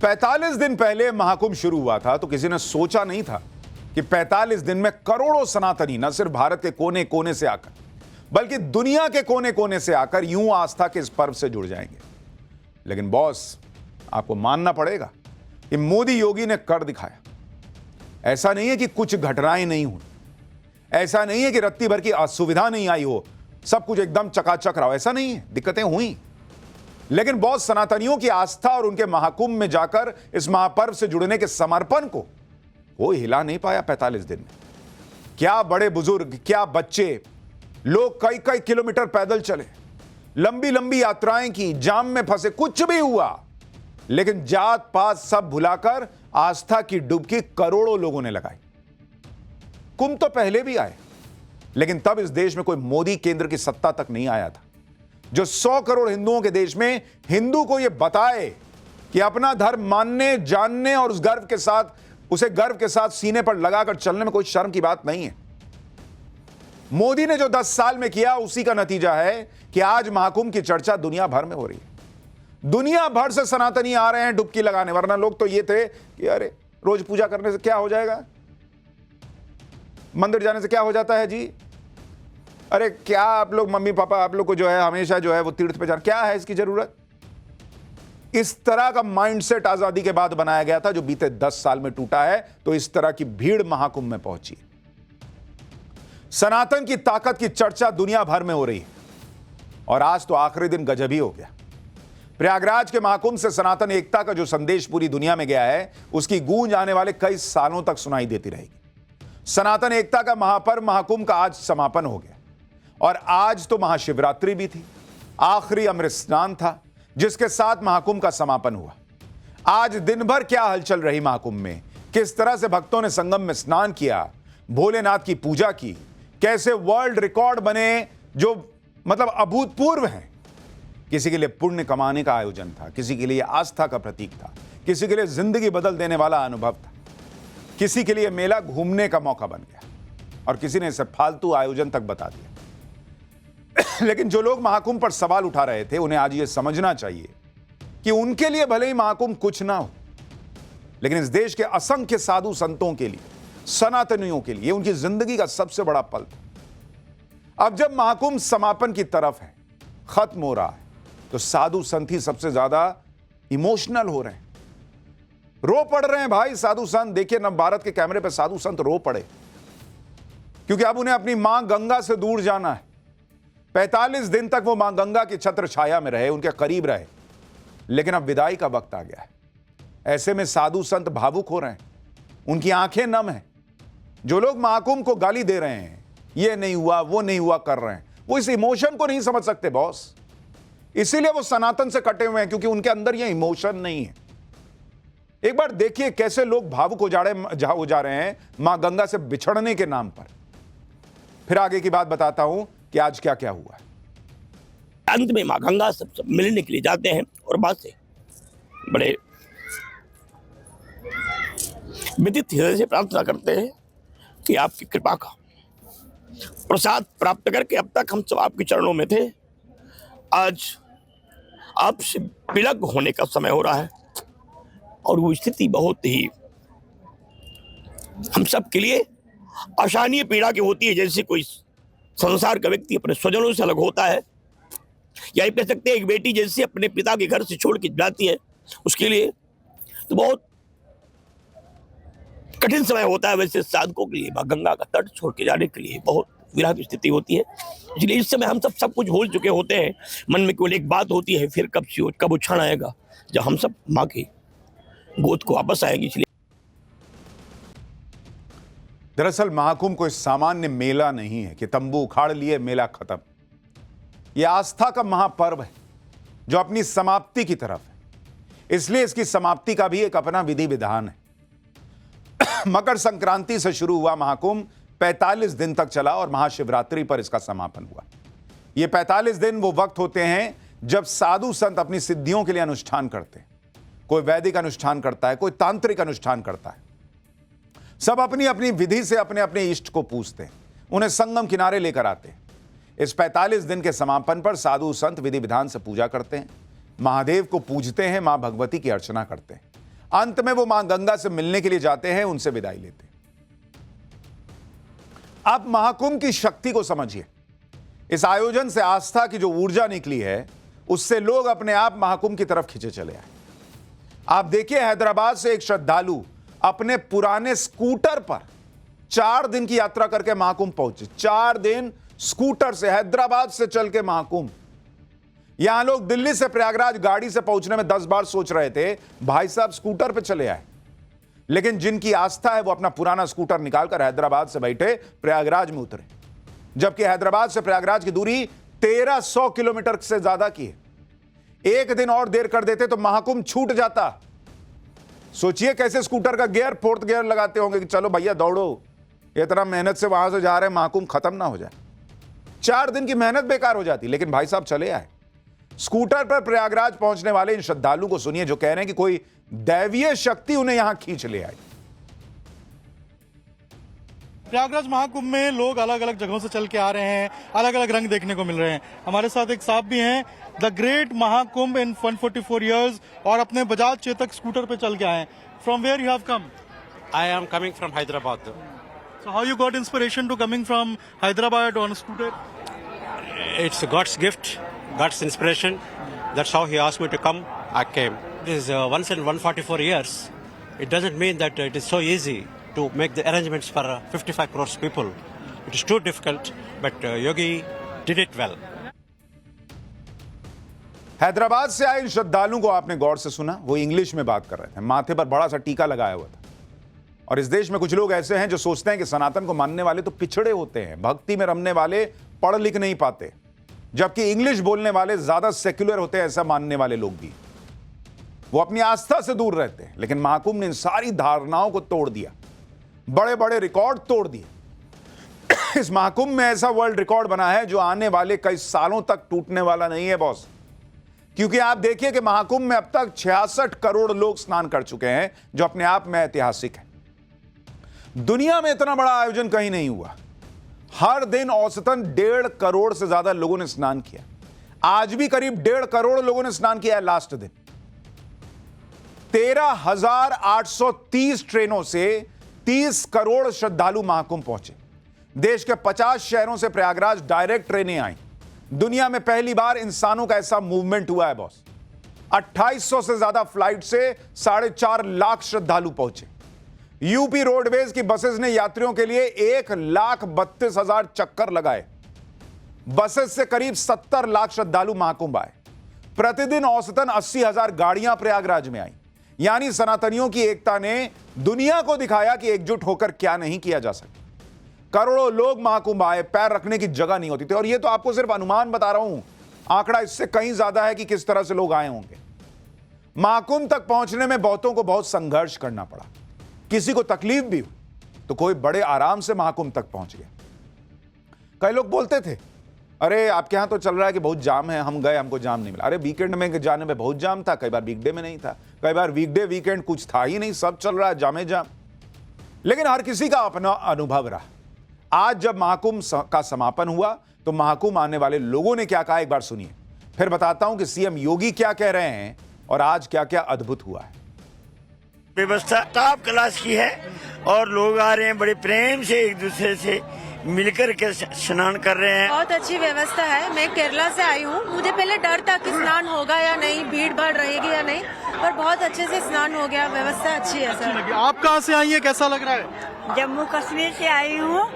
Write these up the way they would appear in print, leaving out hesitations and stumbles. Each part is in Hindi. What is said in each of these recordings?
45 दिन पहले महाकुंभ शुरू हुआ था तो किसी ने सोचा नहीं था कि 45 दिन में करोड़ों सनातनी न सिर्फ भारत के कोने कोने से आकर बल्कि दुनिया के कोने कोने से आकर यूं आस्था के इस पर्व से जुड़ जाएंगे। लेकिन बॉस, आपको मानना पड़ेगा कि मोदी योगी ने कर दिखाया। ऐसा नहीं है कि कुछ घटनाएं नहीं हुई, ऐसा नहीं है कि रत्ती भर की असुविधा नहीं आई हो, सब कुछ एकदम चकाचक रहा हो, ऐसा नहीं है, दिक्कतें हुई। लेकिन बहुत सनातनियों की आस्था और उनके महाकुंभ में जाकर इस महापर्व से जुड़ने के समर्पण को कोई हिला नहीं पाया 45 दिन में। क्या बड़े बुजुर्ग, क्या बच्चे, लोग कई कई किलोमीटर पैदल चले, लंबी लंबी यात्राएं की, जाम में फंसे, कुछ भी हुआ, लेकिन जात पात सब भुलाकर आस्था की डुबकी करोड़ों लोगों ने लगाई। कुंभ तो पहले भी आए, लेकिन तब इस देश में कोई मोदी केंद्र की सत्ता तक नहीं आया था जो 100 करोड़ हिंदुओं के देश में हिंदू को यह बताए कि अपना धर्म मानने, जानने और उसे गर्व के साथ सीने पर लगाकर चलने में कोई शर्म की बात नहीं है। मोदी ने जो 10 साल में किया, उसी का नतीजा है कि आज महाकुंभ की चर्चा दुनिया भर में हो रही है। दुनिया भर से सनातनी आ रहे हैं डुबकी लगाने, वरना लोग तो ये थे कि अरे रोज पूजा करने से क्या हो जाएगा, मंदिर जाने से क्या हो जाता है जी, अरे क्या आप लोग मम्मी पापा आप लोग को जो है हमेशा जो है वो तीर्थ पे जाना, क्या है इसकी जरूरत। इस तरह का माइंडसेट आजादी के बाद बनाया गया था जो बीते 10 साल में टूटा है। तो इस तरह की भीड़ महाकुंभ में पहुंची। सनातन की ताकत की चर्चा दुनिया भर में हो रही है और आज तो आखिरी दिन गजब ही हो गया। प्रयागराज के महाकुंभ से सनातन एकता का जो संदेश पूरी दुनिया में गया है, उसकी गूंज आने वाले कई सालों तक सुनाई देती रहेगी। सनातन एकता का महापर्व महाकुंभ का आज समापन हो गया और आज तो महाशिवरात्रि भी थी, आखिरी अमृत स्नान था जिसके साथ महाकुंभ का समापन हुआ। आज दिन भर क्या हलचल रही महाकुंभ में, किस तरह से भक्तों ने संगम में स्नान किया, भोलेनाथ की पूजा की, कैसे वर्ल्ड रिकॉर्ड बने जो मतलब अभूतपूर्व हैं। किसी के लिए पुण्य कमाने का आयोजन था, किसी के लिए आस्था का प्रतीक था, किसी के लिए जिंदगी बदल देने वाला अनुभव था, किसी के लिए मेला घूमने का मौका बन गया और किसी ने इसे फालतू आयोजन तक बता दिया। लेकिन जो लोग महाकुंभ पर सवाल उठा रहे थे, उन्हें आज यह समझना चाहिए कि उनके लिए भले ही महाकुंभ कुछ ना हो, लेकिन इस देश के असंख्य साधु संतों के लिए, सनातनियों के लिए उनकी जिंदगी का सबसे बड़ा पल था। अब जब महाकुंभ समापन की तरफ है, खत्म हो रहा है, तो साधु संत ही सबसे ज्यादा इमोशनल हो रहे हैं, रो पड़ रहे हैं भाई। साधु संत देखिए नव भारत के कैमरे पर साधु संत रो पड़े क्योंकि अब उन्हें अपनी मां गंगा से दूर जाना है। 45 दिन तक वो मां गंगा की छत्र छाया में रहे, उनके करीब रहे, लेकिन अब विदाई का वक्त आ गया है। ऐसे में साधु संत भावुक हो रहे हैं, उनकी आंखें नम हैं। जो लोग महाकुंभ को गाली दे रहे हैं, ये नहीं हुआ वो नहीं हुआ कर रहे हैं, वो इस इमोशन को नहीं समझ सकते बॉस। इसीलिए वो सनातन से कटे हुए हैं क्योंकि उनके अंदर ये इमोशन नहीं है। एक बार देखिए कैसे लोग भावुक हो जा रहे हैं मां गंगा से बिछड़ने के नाम पर। फिर आगे की बात बताता हूं कि आज क्या क्या हुआ। अंत में मां गंगा सब मिलने के लिए जाते हैं और बाद से बड़े विदित हृदय से प्रार्थना करते हैं कि आपकी कृपा का प्रसाद प्राप्त करके अब तक हम सब आपके चरणों में थे, आज आपसे विलग होने का समय हो रहा है और वो स्थिति बहुत ही हम सब के लिए अशानीय पीड़ा की होती है। जैसे कोई संसार का व्यक्ति अपने स्वजनों से अलग होता है, या कह सकते हैं एक बेटी जैसे अपने पिता के घर से छोड़ के जाती है, उसके लिए तो बहुत कठिन समय होता है। वैसे साधकों के लिए मां गंगा का तट छोड़ के जाने के लिए बहुत विरह की स्थिति होती है। इसलिए इस समय हम सब कुछ भूल चुके होते हैं, मन में केवल एक बात होती है, फिर कब वो क्षण आएगा जब हम सब माँ की गोद को वापस आएंगे। इसलिए दरअसल महाकुंभ कोई सामान्य मेला नहीं है कि तंबू उखाड़ लिए मेला खत्म। यह आस्था का महापर्व है जो अपनी समाप्ति की तरफ है, इसलिए इसकी समाप्ति का भी एक अपना विधि विधान है। मकर संक्रांति से शुरू हुआ महाकुंभ 45 दिन तक चला और महाशिवरात्रि पर इसका समापन हुआ। ये 45 दिन वो वक्त होते हैं जब साधु संत अपनी सिद्धियों के लिए अनुष्ठान करते हैं। कोई वैदिक अनुष्ठान करता है, कोई तांत्रिक अनुष्ठान करता है, सब अपनी अपनी विधि से अपने अपने इष्ट को पूजते हैं, उन्हें संगम किनारे लेकर आते हैं। इस 45 दिन के समापन पर साधु संत विधि विधान से पूजा करते हैं, महादेव को पूजते हैं, मां भगवती की अर्चना करते हैं, अंत में वो मां गंगा से मिलने के लिए जाते हैं, उनसे विदाई लेते हैं। अब महाकुंभ की शक्ति को समझिए। इस आयोजन से आस्था की जो ऊर्जा निकली है, उससे लोग अपने आप महाकुंभ की तरफ खींचे चले आए। आप देखिए, हैदराबाद से एक श्रद्धालु अपने पुराने स्कूटर पर 4 दिन की यात्रा करके महाकुंभ पहुंचे। 4 दिन स्कूटर से, हैदराबाद से चल के महाकुंभ। यहां लोग दिल्ली से प्रयागराज गाड़ी से पहुंचने में 10 बार सोच रहे थे, भाई साहब स्कूटर पे चले आए। लेकिन जिनकी आस्था है, वो अपना पुराना स्कूटर निकालकर हैदराबाद से बैठे प्रयागराज में उतरे। जबकि हैदराबाद से प्रयागराज की दूरी 1300 किलोमीटर से ज्यादा की है। एक दिन और देर कर देते तो महाकुंभ छूट जाता। सोचिए कैसे स्कूटर का गियर 4th गियर लगाते होंगे कि चलो भैया दौड़ो, इतना मेहनत से वहां से जा रहे हैं, महाकुंभ खत्म ना हो जाए। 4 दिन की मेहनत बेकार हो जाती। लेकिन भाई साहब चले आए। स्कूटर पर प्रयागराज पहुंचने वाले इन श्रद्धालु को सुनिए, जो कह रहे हैं कि कोई दैवीय शक्ति उन्हें यहां खींच ले आई। प्रयागराज महाकुंभ में लोग अलग अलग जगहों से चल के आ रहे हैं, अलग अलग रंग देखने को मिल रहे हैं। हमारे साथ एक साहब भी हैं, the great Mahakumbh in 144 years, और अपने बजाज चेतक स्कूटर पे चल के आए हैं। From where you have come? I am coming from Hyderabad. So how you got inspiration to coming from Hyderabad on a scooter? It's God's gift, God's inspiration. That's how He asked me to come. I came. This is once in 144 years. It doesn't mean that it is so easy to make the arrangements for 55 crores people. It is too difficult, but Yogi did it well. Hyderabad से आए इन श्रद्धालुओं को आपने गौर से सुना, वो इंग्लिश में बात कर रहे थे, माथे पर बड़ा सा टीका लगाया हुआ था। और इस देश में कुछ लोग ऐसे हैं जो सोचते हैं कि सनातन को मानने वाले तो पिछड़े होते हैं, भक्ति में रमने वाले पढ़ लिख नहीं पाते, जबकि इंग्लिश बोलने वाले ज्यादा सेक्युलर होते हैं, ऐसा मानने वाले लोग भी। वो अपनी आस्था से दूर रहते हैं। लेकिन महाकुंभ ने इन सारी धारणाओं को तोड़ दिया, बड़े बड़े रिकॉर्ड तोड़ दिए। इस महाकुंभ में ऐसा वर्ल्ड रिकॉर्ड बना है जो आने वाले कई सालों तक टूटने वाला नहीं है बॉस। क्योंकि आप देखिए कि महाकुंभ में अब तक 66 करोड़ लोग स्नान कर चुके हैं, जो अपने आप में ऐतिहासिक है। दुनिया में इतना बड़ा आयोजन कहीं नहीं हुआ। हर दिन औसतन 1.5 करोड़ से ज्यादा लोगों ने स्नान किया। आज भी करीब 1.5 करोड़ लोगों ने स्नान किया है। लास्ट दिन 13,830 ट्रेनों से 30 करोड़ श्रद्धालु महाकुंभ पहुंचे। देश के 50 शहरों से प्रयागराज डायरेक्ट ट्रेनें आई। दुनिया में पहली बार इंसानों का ऐसा मूवमेंट हुआ है बॉस। 2800 से ज्यादा फ्लाइट से 4.5 लाख श्रद्धालु पहुंचे। यूपी रोडवेज की बसेस ने यात्रियों के लिए 1,32,000 चक्कर लगाए। बसेस से करीब 70 लाख श्रद्धालु महाकुंभ आए। प्रतिदिन औसतन 80,000 गाड़ियां प्रयागराज में आई। यानी सनातनियों की एकता ने दुनिया को दिखाया कि एकजुट होकर क्या नहीं किया जा सकता। करोड़ों लोग महाकुंभ आए, पैर रखने की जगह नहीं होती थी। और यह तो आपको सिर्फ अनुमान बता रहा हूं, आंकड़ा इससे कहीं ज्यादा है कि किस तरह से लोग आए होंगे। महाकुंभ तक पहुंचने में बहुतों को बहुत संघर्ष करना पड़ा, किसी को तकलीफ भी हुई, तो कोई बड़े आराम से महाकुंभ तक पहुंच गया। कई लोग बोलते थे, अरे आपके यहां तो चल रहा है कि बहुत जाम है, हम गए हमको जाम नहीं मिला। अरे वीकेंड में जाने में बहुत जाम था, कई बार वीकडे में नहीं था, कई बार वीकडे वीकेंड कुछ था ही नहीं, सब चल रहा है जामे जाम। लेकिन हर किसी का अपना अनुभव रहा। आज जब महाकुंभ का समापन हुआ तो महाकुंभ आने वाले लोगों ने क्या कहा, एक बार सुनिए, फिर बताता हूं कि सीएम योगी क्या कह रहे हैं और आज क्या क्या अद्भुत हुआ है। व्यवस्था टॉप क्लास की है और लोग आ रहे हैं बड़े प्रेम से एक दूसरे से मिलकर के स्नान कर रहे हैं। बहुत अच्छी व्यवस्था है। मैं केरला से आई हूँ। मुझे पहले डर था कि स्नान होगा या नहीं, भीड़ भाड़ रहेगी या नहीं, पर बहुत अच्छे से स्नान हो गया। व्यवस्था अच्छी है सर। आप कहाँ से आई हैं, कैसा लग रहा है? जम्मू कश्मीर से आई हूँ,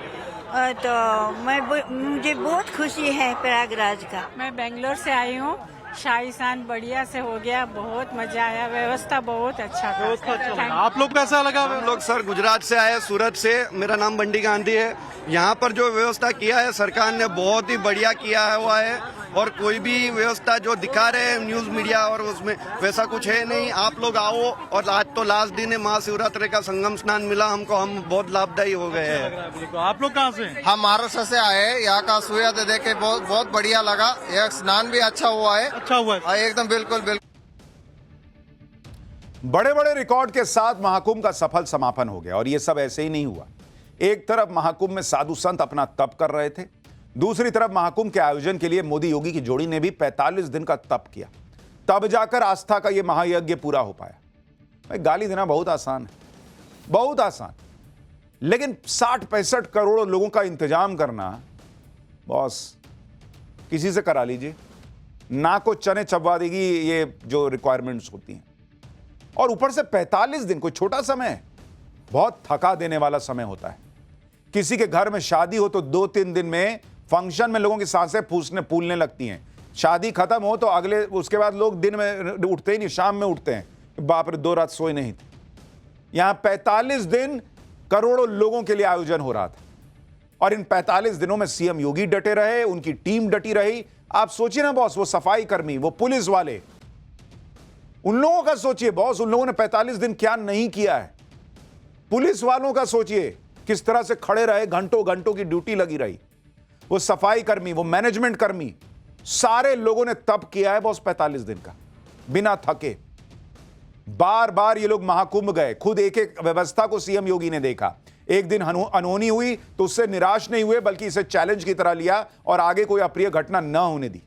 तो मुझे बहुत खुशी है प्रयागराज का। मैं बेंगलोर से आई हूँ। शाही स्नान बढ़िया से हो गया, बहुत मजा आया, व्यवस्था बहुत अच्छा था। व्यवस्था अच्छा लगा। आप लोग कैसा लगा? हम लोग सर गुजरात से आए, सूरत से। मेरा नाम बंडी गांधी है। यहाँ पर जो व्यवस्था किया है सरकार ने बहुत ही बढ़िया किया हुआ है। और कोई भी व्यवस्था जो दिखा रहे हैं न्यूज मीडिया और उसमें वैसा कुछ है नहीं। आप लोग आओ। और आज तो लास्ट दिन है महाशिवरात्रि का, संगम स्नान मिला हमको, हम बहुत लाभदायी हो गए हैं। आप लोग कहाँ से? हम महाराष्ट्र से आए हैं। यहाँ का सूर्य देख के बहुत बढ़िया लगा। यह स्नान भी अच्छा हुआ है। अच्छा हुआ है एकदम, बिल्कुल बिल्कुल। बड़े बड़े रिकॉर्ड के साथ महाकुंभ का सफल समापन हो गया। और यह सब ऐसे ही नहीं हुआ। एक तरफ महाकुंभ में साधु संत अपना तप कर रहे थे, दूसरी तरफ महाकुंभ के आयोजन के लिए मोदी योगी की जोड़ी ने भी 45 दिन का तप किया। तब जाकर आस्था का यह महायज्ञ पूरा हो पाया। भाई गाली देना बहुत आसान है, बहुत आसान, लेकिन 60-65 करोड़ लोगों का इंतजाम करना, बॉस किसी से करा लीजिए, ना को चने चबवा देगी ये जो रिक्वायरमेंट्स होती हैं। और ऊपर से 45 दिन कोई छोटा समय है, बहुत थका देने वाला समय होता है। किसी के घर में शादी हो तो 2-3 दिन में फंक्शन में लोगों की सांसें फूलने लगती हैं। शादी खत्म हो तो उसके बाद लोग दिन में उठते ही नहीं, शाम में उठते हैं, बाप रे 2 रात सोए नहीं थे। यहां 45 दिन करोड़ों लोगों के लिए आयोजन हो रहा था और इन 45 दिनों में सीएम योगी डटे रहे, उनकी टीम डटी रही। आप सोचिए ना बॉस, वो सफाई कर्मी, वो पुलिस वाले, उन लोगों का सोचिए बॉस, उन लोगों ने 45 दिन क्या नहीं किया है। पुलिस वालों का सोचिए किस तरह से खड़े रहे, घंटों घंटों की ड्यूटी लगी रही। वो सफाई कर्मी, वो मैनेजमेंट कर्मी, सारे लोगों ने तप किया है बॉस 45 दिन का, बिना थके। बार बार ये लोग महाकुंभ गए, खुद एक एक व्यवस्था को सीएम योगी ने देखा। एक दिन अनहोनी हुई तो उससे निराश नहीं हुए, बल्कि इसे चैलेंज की तरह लिया और आगे कोई अप्रिय घटना न होने दी।